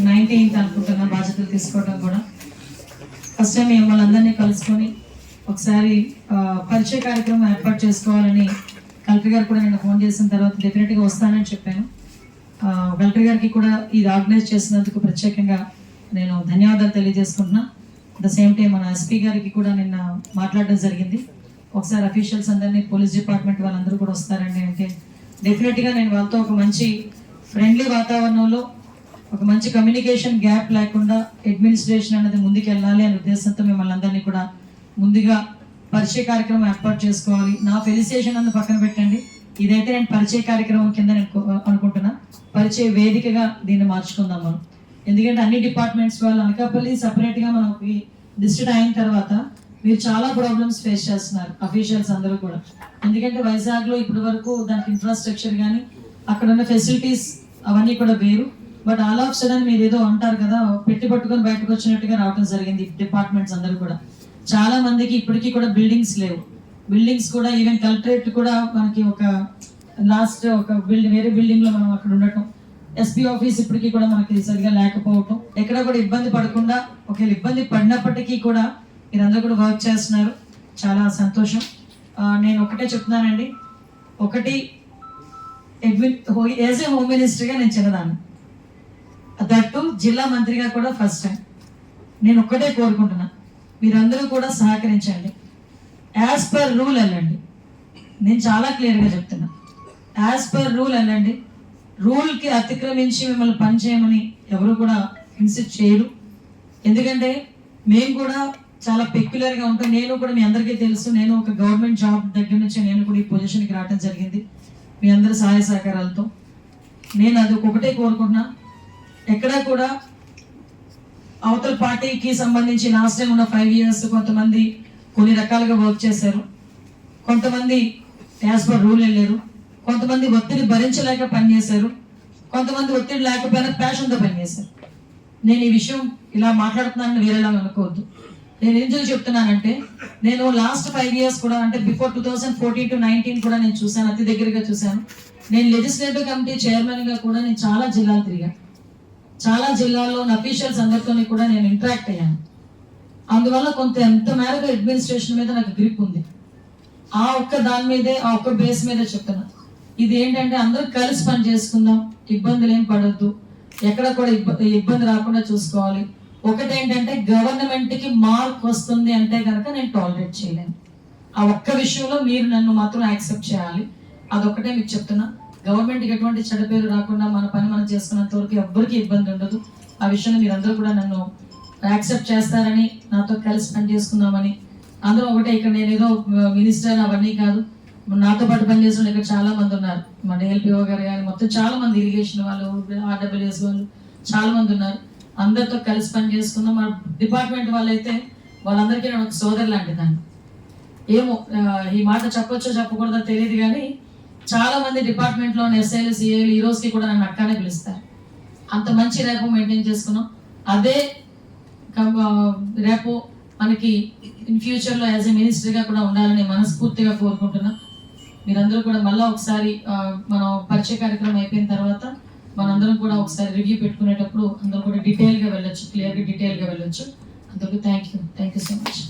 19th అనుకుంటున్నా బాధ్యతలు తీసుకోవడం కూడా. ఫస్ట్ టైం మిమ్మల్ని అందరినీ కలుసుకొని ఒకసారి పరిచయ కార్యక్రమం ఏర్పాటు చేసుకోవాలని కలెక్టర్ గారు కూడా నేను ఫోన్ చేసిన తర్వాత డెఫినెట్గా వస్తానని చెప్పాను. కలెక్టర్ గారికి కూడా ఇది ఆర్గనైజ్ చేసినందుకు ప్రత్యేకంగా నేను ధన్యవాదాలు తెలియజేసుకుంటున్నా. అట్ ద సేమ్ టైం మన ఎస్పీ గారికి కూడా నిన్న మాట్లాడడం జరిగింది. ఒకసారి అఫీషియల్స్ అందరినీ పోలీస్ డిపార్ట్మెంట్ వాళ్ళందరూ కూడా వస్తారండి అంటే డెఫినెట్గా నేను వాళ్ళతో ఒక మంచి ఫ్రెండ్లీ వాతావరణంలో ఒక మంచి కమ్యూనికేషన్ గ్యాప్ లేకుండా అడ్మినిస్ట్రేషన్ అనేది ముందుకు వెళ్ళాలి అనే ఉద్దేశంతో మిమ్మల్ని అందరినీ కూడా ముందుగా పరిచయ కార్యక్రమం ఏర్పాటు చేసుకోవాలి. నా ఫెలిసిటేషన్ అందు పక్కన పెట్టండి, ఇదైతే నేను పరిచయ కార్యక్రమం కింద నేను అనుకుంటున్నా. పరిచయ వేదికగా దీన్ని మార్చుకుందాం మనం. ఎందుకంటే అన్ని డిపార్ట్మెంట్స్ వాళ్ళు అనకాపల్లి సపరేట్గా మనకి డిస్ట్రిక్ట్ అయిన తర్వాత మీరు చాలా ప్రాబ్లమ్స్ ఫేస్ చేస్తున్నారు అఫీషియల్స్ అందరూ కూడా. ఎందుకంటే వైజాగ్లో ఇప్పటి వరకు దానికి ఇన్ఫ్రాస్ట్రక్చర్ కానీ అక్కడ ఉన్న ఫెసిలిటీస్ అవన్నీ కూడా వేరు. బట్ ఆల్ ఆఫ్ సడన్ మీరు ఏదో అంటారు కదా, పెట్టి పట్టుకొని బయటకు వచ్చినట్టుగా రావడం జరిగింది. డిపార్ట్మెంట్స్ అందరూ కూడా చాలా మందికి ఇప్పటికీ కూడా బిల్డింగ్స్ లేవు. బిల్డింగ్స్ కూడా ఈవెన్ కలెక్టరేట్ కూడా మనకి ఒక లాస్ట్ ఒక వేరే బిల్డింగ్ లో మనం అక్కడ ఉండటం, ఎస్పీ ఆఫీస్ ఇప్పటికీ కూడా మనకి సరిగా లేకపోవటం, ఎక్కడ కూడా ఇబ్బంది పడకుండా ఒకవేళ ఇబ్బంది పడినప్పటికీ కూడా మీరందరూ కూడా వర్క్ చేస్తున్నారు. చాలా సంతోషం. నేను ఒకటే చెప్తున్నానండి, ఒకటి యాజ్ ఏ హోమ్ మినిస్టర్గా నేను చిన్నదాన్ని, దట్టు జిల్లా మంత్రిగా కూడా ఫస్ట్ టైం. నేను ఒక్కటే కోరుకుంటున్నా, మీరందరూ కూడా సహకరించండి. యాజ్ పర్ రూల్ వెళ్ళండి. నేను చాలా క్లియర్గా చెప్తున్నా, యాజ్ పర్ రూల్ వెళ్ళండి. రూల్కి అతిక్రమించి మిమ్మల్ని పనిచేయమని ఎవరు కూడా ఇన్సిస్ట్ చేయరు. ఎందుకంటే మేము కూడా చాలా పెక్యులర్గా ఉంటాం. నేను కూడా మీ అందరికీ తెలుసు, నేను ఒక గవర్నమెంట్ జాబ్ దగ్గర నుంచి నేను కూడా ఈ పొజిషన్కి రావడం జరిగింది మీ అందరి సహాయ సహకారాలతో. నేను అది ఒకటే కోరుకుంటున్నా, ఎక్కడా కూడా అవతల పార్టీకి సంబంధించి లాస్ట్ టైం ఉన్న 5 years కొంతమంది కొన్ని రకాలుగా వర్క్ చేశారు, కొంతమంది యాజ్ పర్ రూల్ వెళ్ళారు, కొంతమంది ఒత్తిడి భరించలేక పనిచేశారు, కొంతమంది ఒత్తిడి లేకపోయినా ప్యాషన్తో పనిచేశారు. నేను ఈ విషయం ఇలా మాట్లాడుతున్నానని వేరేలా అనుకోవద్దు. నేను ఎందుకు చెప్తున్నానంటే, నేను లాస్ట్ 5 years కూడా అంటే బిఫోర్ 2014 to 19 కూడా నేను చూశాను, అతి దగ్గరగా చూశాను. నేను లెజిస్లేటివ్ కమిటీ చైర్మన్గా కూడా నేను చాలా జిల్లాలు తిరిగాను. చాలా జిల్లాల్లో ఉన్న అఫీషియల్స్ అందరితో కూడా నేను ఇంటరాక్ట్ అయ్యాను. అందువల్ల ఎంత మేరకు అడ్మినిస్ట్రేషన్ మీద నాకు గ్రిప్ ఉంది. ఆ ఒక్క దాని మీదే, ఆ ఒక్క బేస్ మీదే చెప్తున్నా. ఇది ఏంటంటే అందరూ కలిసి పని చేసుకుందాం, ఇబ్బందులు ఏం పడొద్దు, ఎక్కడ కూడా ఇబ్బంది రాకుండా చూసుకోవాలి. ఒకటేంటంటే గవర్నమెంట్కి మార్క్ వస్తుంది అంటే కనుక నేను టాలరేట్ చేయలేను. ఆ ఒక్క విషయంలో మీరు నన్ను మాత్రం యాక్సెప్ట్ చేయాలి. అదొక్కటే మీకు చెప్తున్నా. గవర్నమెంట్కి ఎటువంటి చెడ్డ పేరు రాకుండా మన పని మనం చేసుకున్నంత వరకు ఎవ్వరికి ఇబ్బంది ఉండదు. ఆ విషయంలో మీరందరూ కూడా నన్ను యాక్సెప్ట్ చేస్తారని, నాతో కలిసి పని చేసుకుందామని అందరూ ఒకటే. ఇక్కడ నేను ఏదో మినిస్టర్ అవన్నీ కాదు, నాతో పాటు పనిచేసిన ఇక్కడ చాలా మంది ఉన్నారు. మన ఎల్పిఓ గారు కానీ మొత్తం చాలా మంది, ఇరిగేషన్ వాళ్ళు, ఆర్డబ్ల్యూఎస్ వాళ్ళు చాలా మంది ఉన్నారు. అందరితో కలిసి పని చేసుకుందాం. మన డిపార్ట్మెంట్ వాళ్ళైతే వాళ్ళందరికీ నేను ఒక సోదరు లాంటి దాన్ని. ఏమో ఈ మాట చెప్పొచ్చో చెప్పకూడదో తెలియదు కానీ చాలా మంది డిపార్ట్మెంట్లో ఎస్ఐలు, సిఐలు ఈ రోజుకి కూడా నన్ను అక్కనే పిలుస్తారు. అంత మంచి రేపు మెయింటైన్ చేసుకున్నాం. అదే రేపు మనకి ఇన్ ఫ్యూచర్లో యాజ్ ఏ మినిస్టర్గా కూడా ఉండాలని మనస్ఫూర్తిగా కోరుకుంటున్నా. మీరందరూ కూడా మళ్ళీ ఒకసారి మనం పరిచయ కార్యక్రమం అయిపోయిన తర్వాత మనందరం కూడా ఒకసారి రివ్యూ పెట్టుకునేటప్పుడు అందరూ కూడా డీటెయిల్గా వెళ్ళొచ్చు, క్లియర్గా డీటెయిల్గా వెళ్ళొచ్చు. అందరికీ థ్యాంక్ యూ సో మచ్.